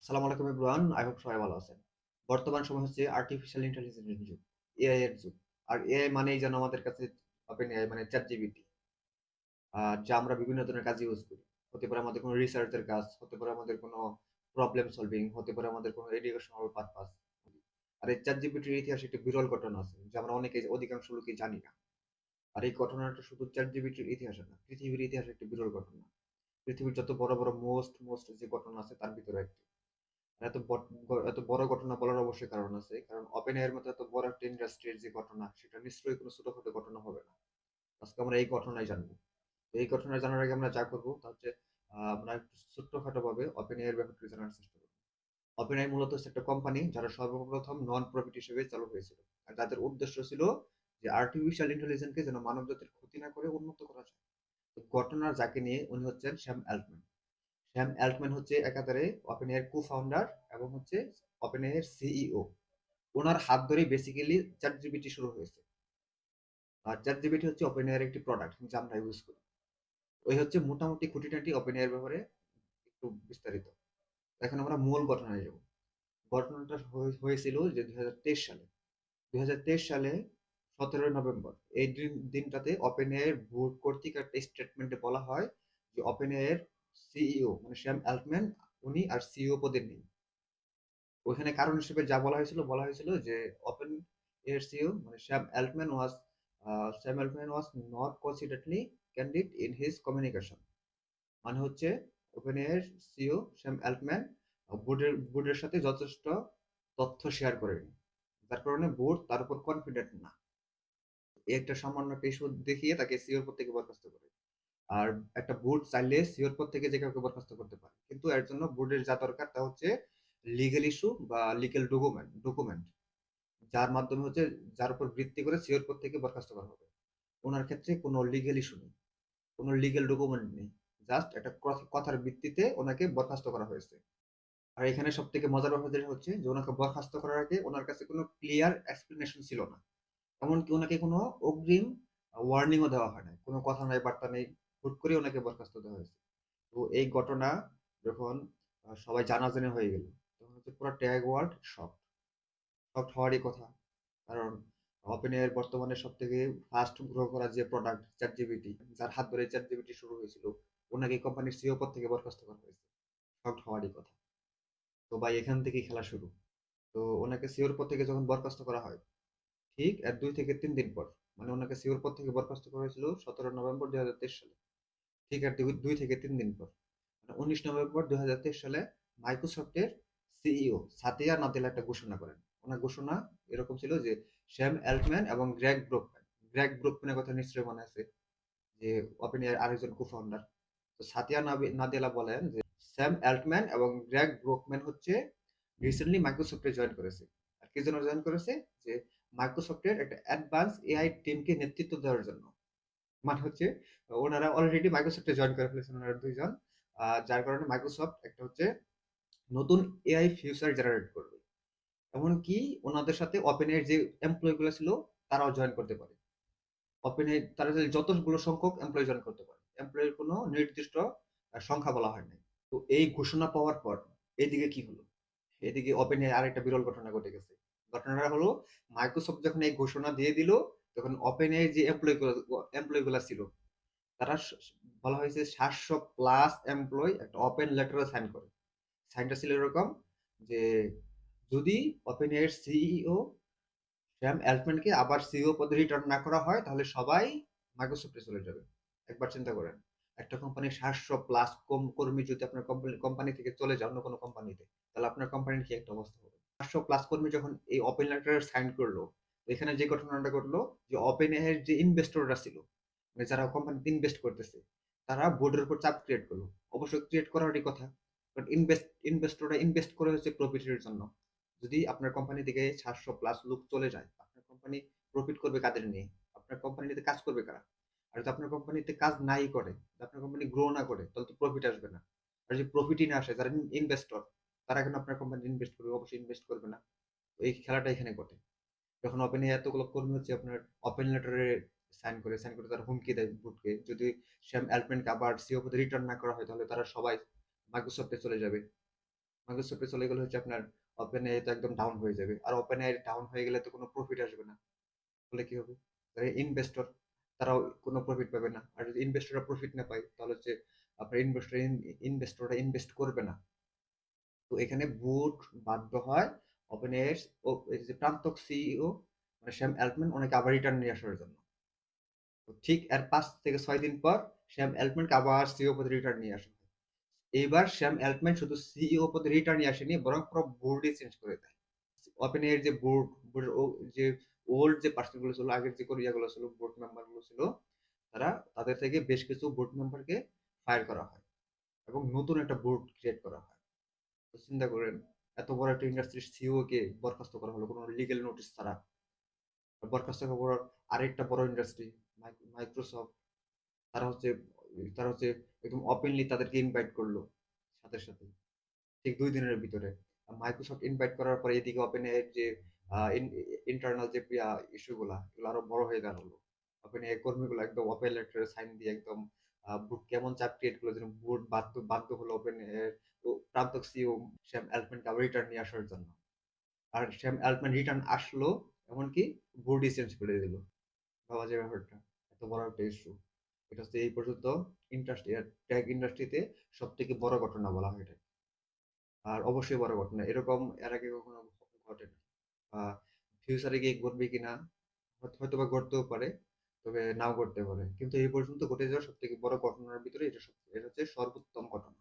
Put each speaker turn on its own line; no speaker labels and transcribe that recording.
আসসালামু আলাইকুম everyone, I hope সবাই ভালো আছেন। বর্তমান সময় হচ্ছে আর্টিফিশিয়াল ইন্টেলিজেন্সের যুগ, এআই এর যুগ। আর এআই মানেই যেন আমাদের কাছে ওপেন এআই মানে চ্যাট জিপিটি, যা আমরা বিভিন্ন ধরনের কাজে ইউজ করি। হতে পারে আমাদের কোনো রিসার্চের কাজ, হতে পারে আমাদের কোনো প্রবলেম সলভিং, হতে পারে আমাদের কোনো এডুকেশনাল পারপাস। আর এই চ্যাট জিপিটির ইতিহাসে একটি বিরল ঘটনা আছে, যা আমরা অধিকাংশ লোকই জানি না। আর এই ঘটনাটা শুধু চ্যাট জিপিটির ইতিহাসে না, পৃথিবীর ইতিহাসে একটি বিরল ঘটনা। পৃথিবীর যত বড় বড় মোস্ট মোস্ট যে ঘটনা আছে তার ভিতরে একটি। এত বড় ঘটনা বলার অবশ্যই কারণ আছে, কারণ ওপেন এর মতো এত বড় একটা ইন্ডাস্ট্রির যে ঘটনা, সেটা নিশ্চয়ই কোনো ছোটখাটো ঘটনা হবে না। আজকে আমরা এই ঘটনাই জানবো। এই ঘটনা জানার আগে আমরা যা করবো তা হচ্ছে আমরা একটু ছোট্টখাটো ভাবে ওপেন এর ব্যাপারটা জানার চেষ্টা করবো। ওপেন এআই মূলত হচ্ছে একটা কোম্পানি যারা সর্বপ্রথম নন প্রফিট হিসেবে চালু হয়েছিল। আর যাদের উদ্দেশ্য ছিল যে আর্টিফিশিয়াল ইন্টেলিজেন্সকে যেন মানব জাতির ক্ষতি না করে উন্নত করা যায়। তো ঘটনার যাকে নিয়ে উনি হচ্ছেন শ্যাম অ্যাল্টম্যান। স্যাম অ্যাল্টম্যান হচ্ছে একাধারে ওপেনএআই এর কো-ফাউন্ডার এবং হচ্ছে ওপেনএআই এর সিইও। ওনার হাত ধরেই বেসিক্যালি চ্যাটজিপিটি শুরু হয়েছে। আর চ্যাটজিপিটি হচ্ছে ওপেনএআই এর একটি প্রোডাক্ট যা আমরা ইউজ করি। ওই হচ্ছে মোটামুটি খুঁটিনাটি ওপেনএআই এর ব্যাপারে একটু বিস্তারিত। এখন আমরা মূল ঘটনায় যাব। ঘটনাটা হয়েছিল যে 2023 সালে। 2023 সালে 17 নভেম্বর এই দিনটাতে ওপেনএআই এর বোর্ড কর্তৃক একটা স্টেটমেন্টে বলা হয় যে ওপেনএআই এর সিইও মানে শ্যাম অ্যাল্টম্যান উনি আর সিইও পদে নেই। ওইখানে কারণ হিসেবে যা বলা হয়েছিল যে ওপেন এর সিইও মানে Sam Altman was not considerately candid in his communication. মানে হচ্ছে ওপেন এর সিইও স্যাম অ্যাল্টম্যান বোর্ডের সাথে যথেষ্ট তথ্য শেয়ার করেনি, যার কারণে বোর্ড তার উপর কনফিডেন্ট না। এই একটা সামান্য একটা ইস্যু দেখিয়ে তাকে সিইওর পদ থেকে বরখাস্ত করে। আর একটা বোর্ড চাইলে সিওর পদ থেকে যে কাউকে বরখাস্ত করতে পারে, কিন্তু এর জন্য বোর্ডের যা দরকার তা হচ্ছে লিগেল ইস্যু বা লিগেল ডকুমেন্ট যার মাধ্যমে হচ্ছে যার উপর ভিত্তি করে সিওর পদ থেকে বরখাস্ত করা হবে। ওনার ক্ষেত্রে কোনো লিগেল ইস্যু নেই, কোনো লিগেল ডকুমেন্ট নেই, জাস্ট একটা কথার ভিত্তিতে ওনাকে বরখাস্ত করা হয়েছে। আর এখানে সব থেকে মজার ব্যাপার যেটা হচ্ছে যে ওনাকে বরখাস্ত করার আগে ওনার কাছে কোনো ক্লিয়ার এক্সপ্লেনেশন ছিল না। এমনকি ওনাকে কোনো অগ্রিম ওয়ার্নিংও দেওয়া হয় না, কোনো কথা নাই বার্তা নেই, হুট করে ওনাকে বরখাস্ত দেওয়া হয়েছে। তো এই ঘটনা যখন সবাই জানাজানি হয়ে গেল, তখন হচ্ছে পুরো ট্যাগ ওয়ার্ল্ড শকড হওয়ারই কথা। কারণ ওপেনের বর্তমানে সব থেকে ফার্স্ট গ্রো করা যে প্রোডাক্ট চ্যাট জিপিটি, যার হাত ধরে চ্যাট জিপিটি শুরু হয়েছিল, ওনাকে কোম্পানির সিইও পদ থেকে বরখাস্ত করা হয়েছে। শকড হওয়ারই কথা। তো ভাই এখান থেকেই খেলা শুরু। তো ওনাকে সিইওর পদ থেকে যখন বরখাস্ত করা হয়, ঠিক এর 2 থেকে 3 দিন পর, মানে ওনাকে সিইওর পদ থেকে বরখাস্ত করা হয়েছিল 17 নভেম্বর 2023 সালে। ঠিক আর 2 থেকে 3 দিন পর, মানে 19 নভেম্বর 2023 সালে মাইক্রোসফটের সিইও সাতিয়া নাদেলা একটা ঘোষণা করেন। ওনার ঘোষণা এরকম ছিল যে শ্যাম অ্যাল্টম্যান এবং গ্রেগ ব্রুকম্যানের কথা নিশ্চয়ই মনে আছে, যে ওপেন এর আরেকজন কো-ফাউন্ডার। তো নাদেলা বলেন যে স্যাম অ্যাল্টম্যান এবং গ্রেগ ব্রুকম্যান হচ্ছে রিসেন্টলি মাইক্রোসফটে জয়েন করেছে। আর কি জন্য জয়েন করেছে? যে মাইক্রোসফটের একটা অ্যাডভান্স এআই টিমকে নেতৃত্ব দেওয়ার জন্য। মানে হচ্ছে ওনারা অলরেডি মাইক্রোসফটে জয়েন করে ফেলেছেন ওনারা দুইজন। যার কারণে মাইক্রোসফট একটা হচ্ছে নতুন এআই ফিউচার জেনারেট করবে। এমনকি ওনাদের সাথে ওপেন এর যে এমপ্লয়ি গুলো ছিল তারাও জয়েন করতে পারে। ওপেন এ তারা যদি যতগুলো সংখ্যক এমপ্লয়ি জয়েন করতে পারে, এমপ্লয়ির কোনো নির্দিষ্ট সংখ্যা বলা হয় নাই। তো এই ঘোষণা পাওয়ার পর এদিকে কি হলো? এদিকে ওপেন এ আরেকটা বিরল ঘটনা ঘটে গেছে। ঘটনাটা হলো মাইক্রোসফট যখন এই ঘোষণা দিয়ে দিল, তখন ওপেন এ যে এমপ্লয়ি গুলা ছিল তারা বলা হয়েছে 700 প্লাস এমপ্লয় একটা ওপেন লেটারে সাইন করে। সাইনটা ছিল এরকম যে যদি ওপেন এর সিইও স্যাম অ্যাল্টম্যানকে আবার সিইও পদে রিটার্ন না করা হয়, তাহলে সবাই মাইক্রোসফটে চলে যাবে। একবার চিন্তা করেন, একটা কোম্পানির 700 প্লাস কম কর্মী যদি আপনার কোম্পানি থেকে চলে যায় অন্য কোনো কোম্পানিতে, তাহলে আপনার কোম্পানির কি একটা অবস্থা হবে? 700 প্লাস কর্মী যখন এই ওপেন লেটারে সাইন করলো, এখানে যে ঘটনাটা ঘটলো যে ওপেন এর যে ইনভেস্টররা ছিল, মানে যারা কোম্পানিতে ইনভেস্ট করতেছে, তারা বোর্ডের উপর চাপ ক্রিয়েট করলো। অবশ্যই ক্রিয়েট করারই কথা, কারণ ইনভেস্টররা ইনভেস্ট করে হচ্ছে প্রফিটের জন্য। যদি আপনার কোম্পানি থেকে 700 প্লাস লোক চলে যায়, আপনার কোম্পানি প্রফিট করবে কাদের নিয়ে? আপনার কোম্পানিতে কাজ করবে কারা? আর যদি আপনার কোম্পানিতে কাজ নাই করে, আপনার কোম্পানি গ্রো না করে, তাহলে তো প্রফিট আসবে না। আর যদি প্রফিটই না আসে, যারা ইনভেস্টর তারা কেন আপনার কোম্পানি ইনভেস্ট করবে? অবশ্যই ইনভেস্ট করবে না। তো এই খেলাটা এখানে ঘটে। যখন ওপেন এতগুলো কর্মী হচ্ছে আপনার ওপেন লেটারে সাইন করে তারা হুমকি দেয় বুটকে, যদি শ্যাম অ্যালটম্যানকে আবার সিইও পদে রিটার্ন না করা হয়, তাহলে তারা সবাই মাইক্রোসফটে চলে যাবে। মাইক্রোসফটে চলে গেলে হচ্ছে আপনার ওপেন এআই তো একদম ডাউন হয়ে যাবে, আর ওপেন এআই ডাউন হয়ে গেলে তো কোনো প্রফিট আসবে না। তাহলে কি হবে? ইনভেস্টর তারাও কোনো প্রফিট পাবে না, আর যদি ইনভেস্টররা প্রফিট না পায় তাহলে হচ্ছে আপনার ইনভেস্টররা ইনভেস্ট করবে না। তো এখানে বোর্ড বাধ্য হয় ওপেন এআই ও এই যে প্রাক্তন সিইও মানে স্যাম অ্যালটম্যান ওনাকে আবার রিটার্ন নিয়ে আসার জন্য। তো ঠিক এর 5 থেকে 6 দিন পর স্যাম অ্যালটম্যানকে আবার সিইও পদে রিটার্ন নিয়ে আসা হয়। এইবার স্যাম অ্যালটম্যান শুধু সিইও পদে রিটার্ন নিয়ে আসেনি, বরং পুরো বোর্ডই চেঞ্জ করে দেয়। ওপেন এর যে বোর্ডের যে ওল্ড যে পার্সন গুলো ছিল, আগের যে ইয়েগুলো ছিল, বোর্ড মেম্বার গুলো ছিল, তারা তাদের থেকে বেশ কিছু বোর্ড মেম্বারকে ফায়ার করা হয় এবং নতুন একটা বোর্ড ক্রিয়েট করা হয়। তো চিন্তা করেন, এত বড় একটা ইন্ডাস্ট্রির সিইও কে বরখাস্ত করা হলো কোনো লিগেল নোটিশ ছাড়া। বরখাস্ত করার পর আরেকটা বড় ইন্ডাস্ট্রি মাইক্রোসফট, তারা হচ্ছে তারা হচ্ছে একদম ওপেনলি তাদেরকে ইনভাইট করলো সাথে সাথে, ঠিক 2 দিনের ভিতরে। মাইক্রোসফট ইনভাইট করার পরে এদিকে ওপেন এর যে ইন্টারনাল যে ইস্যু গুলা এগুলো আরো বড় হয়ে দাঁড়ালো। ওপেন এর কর্মীগুলো একদম ওপেন লেটারে সাইন দিয়ে একদম বুট কেমন চাপ ক্রিয়েট করলো যেন বুট বাধ্য বাধ্য হলো ওপেন এর প্রাক্তন সিইও স্যাম অ্যালটম্যানকে আবার রিটার্ন নিয়ে আসার জন্য। আর স্যাম অ্যালটম্যান রিটার্ন আসলো, এমনকি বোর্ডই চেঞ্জ করে দিল। ভাবা যায় ব্যাপারটা, এত বড় একটা ইস্যু। এটা হচ্ছে এই পর্যন্ত ইন্ডাস্ট্রি টেক ইন্ডাস্ট্রিতে সব থেকে বড় ঘটনা বলা হয় এটা। আর অবশ্যই বড় ঘটনা, এরকম এর আগে কখনো ঘটে না। ফিউচারে গিয়ে ঘটবে কিনা, হয়তো বা ঘটতেও পারে, তবে নাও ঘটতে পারে, কিন্তু এই পর্যন্ত ঘটে যাওয়া সব থেকে বড় ঘটনার ভিতরে এটা হচ্ছে সর্বোত্তম ঘটনা।